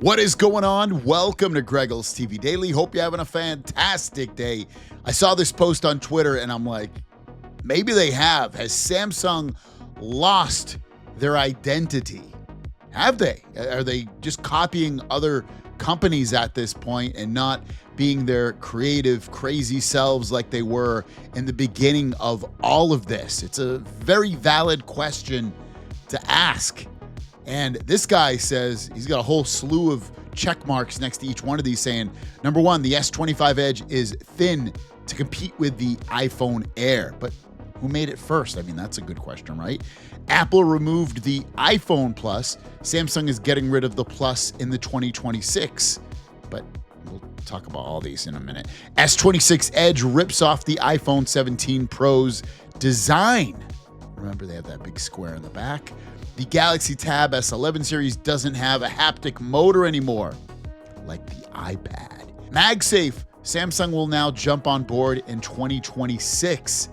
What is going on? Welcome to Greggles TV Daily. Hope you're having a fantastic day. I saw this post on Twitter and I'm like, maybe they have. Has Samsung lost their identity? Have they? Are they just copying other companies at this point and not being their creative, crazy selves like they were in the beginning of all of this? It's a very valid question to ask. And this guy says he's got a whole slew of check marks next to each one of these saying, number one, the S25 Edge is thin to compete with the iPhone Air. But who made it first? I mean, that's a good question, right? Apple removed the iPhone Plus. Samsung is getting rid of the Plus in the 2026. But we'll talk about all these in a minute. S26 Edge rips off the iPhone 17 Pro's design. Remember, they have that big square in the back. The Galaxy Tab S11 series doesn't have a haptic motor anymore, like the iPad. MagSafe, Samsung will now jump on board in 2026.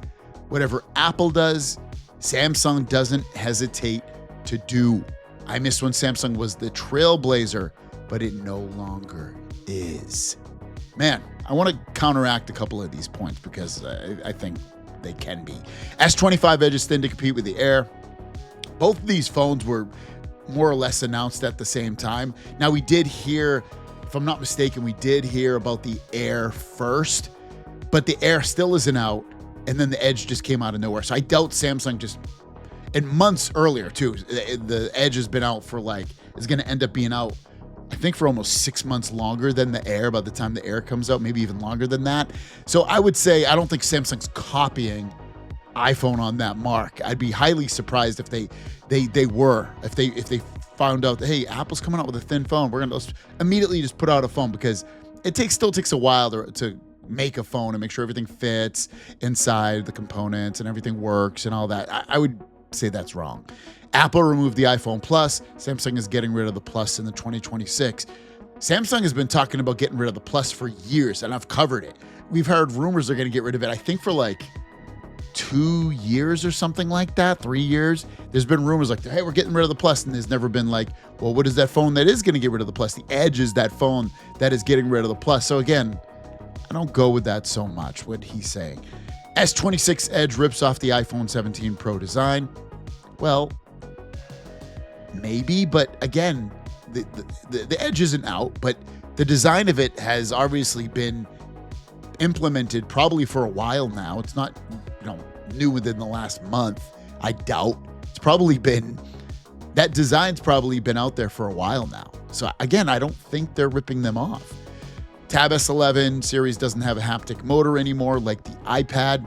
Whatever Apple does, Samsung doesn't hesitate to do. I miss when Samsung was the Trailblazer, but it no longer is. Man, I want to counteract a couple of these points because I think they can be. S25 Edge is thin to compete with the Air. Both of these phones were more or less announced at the same time. Now, we did hear, if I'm not mistaken, we did hear about the Air first, but the Air still isn't out, and then the Edge just came out of nowhere. So I doubt Samsung just, and months earlier too, the Edge has been out for is going to end up being out, I think, for almost 6 months longer than the Air by the time the Air comes out, maybe even longer than that. So I would say, I don't think Samsung's copying iPhone on that mark. I'd be highly surprised if they found out that, hey, Apple's coming out with a thin phone, we're gonna immediately just put out a phone, because it still takes a while to make a phone and make sure everything fits inside the components and everything works and all that. I would say that's wrong. Apple removed the iPhone Plus. Samsung is getting rid of the Plus in the 2026. Samsung has been talking about getting rid of the Plus for years, and I've covered it. We've heard rumors they're going to get rid of it, I think, for 2 years or something like that, 3 years. There's been rumors hey, we're getting rid of the Plus, and there's never been well, what is that phone that is going to get rid of the Plus? The Edge is that phone that is getting rid of the Plus. So again, I don't go with that so much, what he's saying. S26 Edge rips off the iPhone 17 Pro design. Well, maybe, but again, the Edge isn't out, but the design of it has obviously been implemented probably for a while now. It's not new within the last month. I doubt. That design's probably been out there for a while now. So again, I don't think they're ripping them off. Tab S11 series doesn't have a haptic motor anymore like the iPad.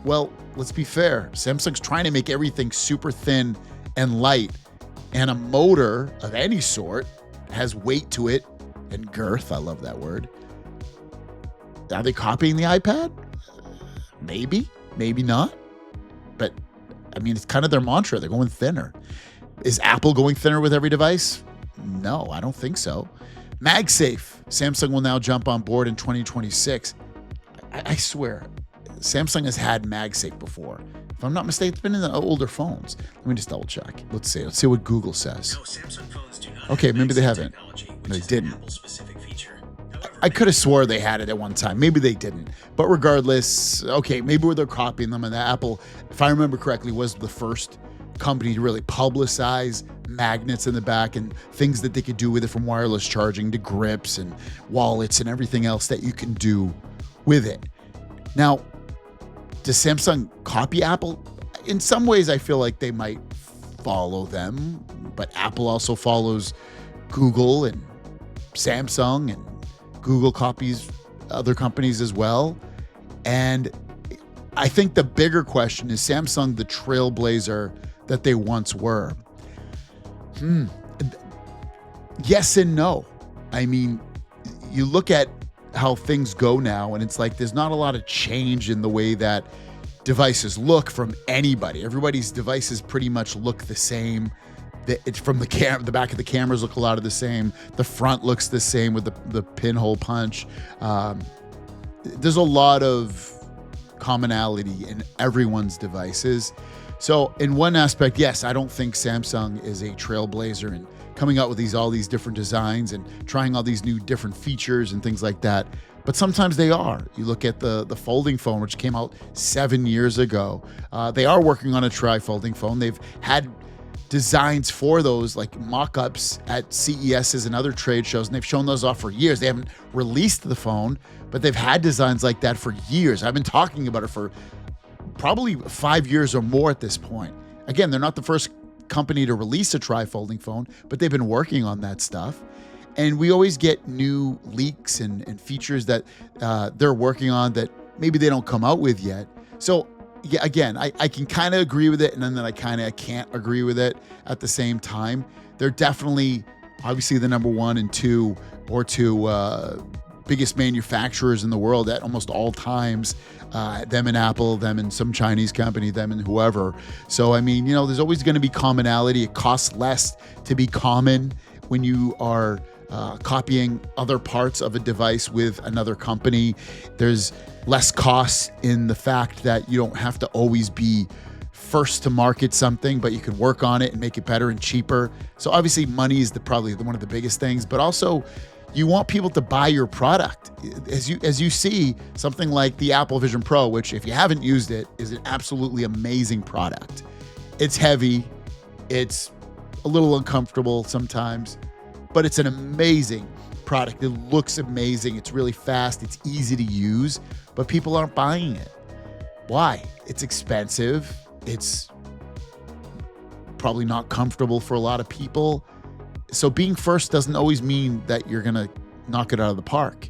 Well, let's be fair. Samsung's trying to make everything super thin and light, and a motor of any sort has weight to it and girth. I love that word. Are they copying the iPad? Maybe, maybe not. But I mean, it's kind of their mantra. They're going thinner. Is Apple going thinner with every device? No, I don't think so. MagSafe. Samsung will now jump on board in 2026. I swear, Samsung has had MagSafe before. If I'm not mistaken, it's been in the older phones. Let me just double check. Let's see. Let's see what Google says. No, Samsung phones do not okay, have maybe they MagSafe haven't. technology, which They is an didn't. Apple-specific feature. However, I could have swore they had it at one time. Maybe they didn't. But regardless, okay, maybe they're copying them. And Apple, if I remember correctly, was the first company to really publicize magnets in the back and things that they could do with it, from wireless charging to grips and wallets and everything else that you can do with it. Now, does Samsung copy Apple? In some ways, I feel like they might follow them, but Apple also follows Google, and Samsung and Google copies other companies as well. And I think the bigger question is Samsung the Trailblazer that they once were? Yes and no. I mean, you look at how things go now, and it's there's not a lot of change in the way that devices look from anybody. Everybody's devices pretty much look the same. It's from the back of the cameras look a lot of the same. The front looks the same with the pinhole punch. There's a lot of commonality in everyone's devices. So in one aspect, yes, I don't think Samsung is a trailblazer in coming out with all these different designs and trying all these new different features and things like that. But sometimes they are. You look at the folding phone, which came out 7 years ago. They are working on a tri-folding phone. They've had designs for those, like mock-ups at CESs and other trade shows, and they've shown those off for years. They haven't released the phone, but they've had designs like that for years. I've been talking about it for probably 5 years or more at this point. Again, they're not the first company to release a tri-folding phone, but they've been working on that stuff. And we always get new leaks and features that they're working on that maybe they don't come out with yet. So yeah, again, I can kind of agree with it, and then I kind of can't agree with it at the same time. They're definitely, obviously, the number one and two biggest manufacturers in the world at almost all times. Them and Apple, them and some Chinese company, them and whoever. So, I mean, there's always going to be commonality. It costs less to be common when you are copying other parts of a device with another company. There's less costs in the fact that you don't have to always be first to market something, but you can work on it and make it better and cheaper. So obviously money is probably one of the biggest things, but also you want people to buy your product. As you see, something like the Apple Vision Pro, which if you haven't used it, is an absolutely amazing product. It's heavy, it's a little uncomfortable sometimes, but it's an amazing product. It looks amazing. It's really fast. It's easy to use, but people aren't buying it. Why? It's expensive. It's probably not comfortable for a lot of people. So being first doesn't always mean that you're going to knock it out of the park.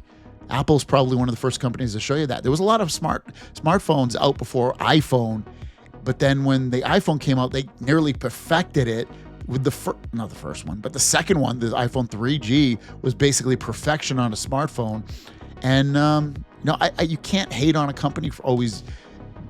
Apple's probably one of the first companies to show you that. There was a lot of smartphones out before iPhone, but then when the iPhone came out, they nearly perfected it with not the first one, but the second one, the iPhone 3G, was basically perfection on a smartphone. And you can't hate on a company for always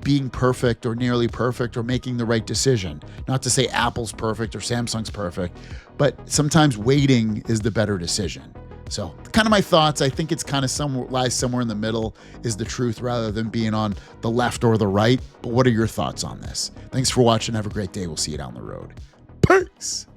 being perfect or nearly perfect or making the right decision. Not to say Apple's perfect or Samsung's perfect, but sometimes waiting is the better decision. So kind of my thoughts. I think it's kind of lies somewhere in the middle is the truth rather than being on the left or the right. But what are your thoughts on this? Thanks for watching. Have a great day. We'll see you down the road. Peace.